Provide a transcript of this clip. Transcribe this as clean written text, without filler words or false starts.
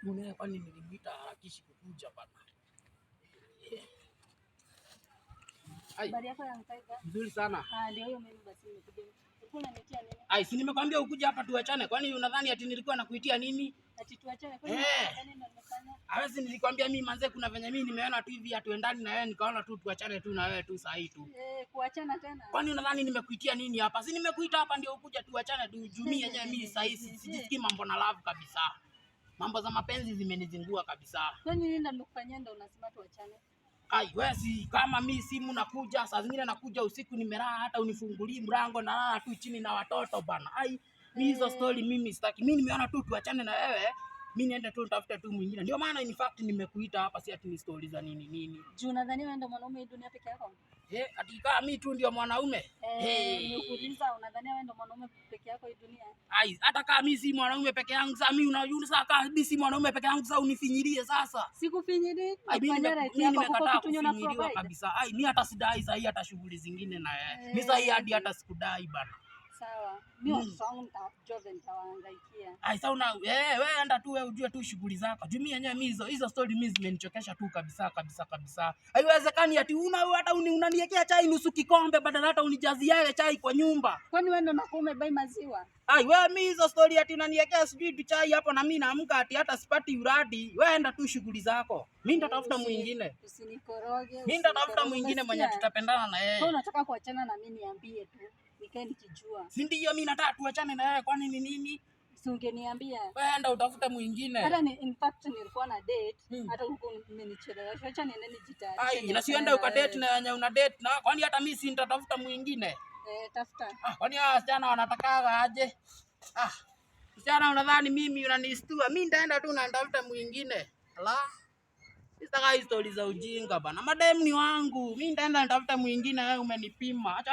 Mune kwani nilimwita harakishi kukuja bana. Habari yako ya mkaiga? Nzuri sana. Ndio hiyo mimi basi nimekuja. Ulikuwa unanitia nini? Si nimekwambia ukuje hapa tuachane. Kwani unadhani ati nilikuwa nakuitia nini? Ati tuachane kwani nini ndo nimefanya? Hawezi nilikwambia mimi manze kuna venye mimi nimeona tu hivi hatuendani na wewe nikaona tu tuachane tu na wewe tu saa hii tu. Kuachana tena. Kwani unadhani nimekuitia nini hapa? Si nimekuita hapa ndio ukuje tuachane tu. Jumii yenyewe mimi saa hii sijisikii mambo na love kabisa. Mambo za mapenzi zimenizingua kabisa. Kwani nini ndo nimekufanyia ndo unasema tuachane? Wewe si kama mimi simu nakuja saa zingine nakuja usiku nimelala hata unifungulie mlango na lala tu chini na watoto bana. Mimi hizo story mimi sitaki. Mimi nimeona tu tuachane na wewe. Mimi niende tu nitafuta tu mwingine. Ndio maana in fact nimekuita hapa si ati ni story za nini. Juu nadhani wewe ndio mwanaume hii dunia peke yako. Ati kama mimi tu ndio mwanaume. Nikuuliza unadhani wewe ndio mwanaume peke yako hii dunia? Hata kama mimi si mwanaume peke yangu sasa mimi unajua sasa kama mimi si mwanaume peke yangu sasa unifinyirie sasa. Sikufinyirie. Mimi nimekataa kufinyiriwa kabisa. Mimi hata sidai sasa hii hata shughuli zingine na wewe. Mimi sasa hii hadi hata sikudai bana. Sawa. Mimi watoto nitajoza nitawahangaikia. Sasa wewe enda tu wewe ujue tu shughuli zako. Juu mimi yenyewe mimi hizo story mimi zimenichokesha tu kabisa. Haiwezekani ati hata unaniwekea chai nusu kikombe badala hata unijazie chai kwa nyumba. Kwani wewe ndo unakuwa umebai maziwa? Wewe mimi hizo story ati unaniwekea sijui tu chai hapo na mimi naamka ati hata sipati uradi. Wewe enda tu shughuli zako. Mimi nitatafuta mwingine. Usinikoroge. Mimi nitatafuta mwingine mwenye tutapendana na yeye. Wewe unataka kuachana na mimi niambie tu. Nikae nikijua. Si ndio mimi nataka tuachane na wewe kwani ni nini? Si ungeniambia. Wewe enda utafuta mwingine. Hata in fact nilikuwa na date, hata uko umenichelewesha. Acha niende nijitayarishe. Na siende uka date na yenye una date na kwani hata mimi si nitatafuta mwingine. Tafuta. Kwani hao wasichana wanatakaga aje? Wasichana unadhani mimi unanistua? Mimi nitaenda tu na nitafuta mwingine. Sitaka stories za ujinga bana. Madem ni wangu. Mimi nitaenda nitafuta mwingine wewe umenipima.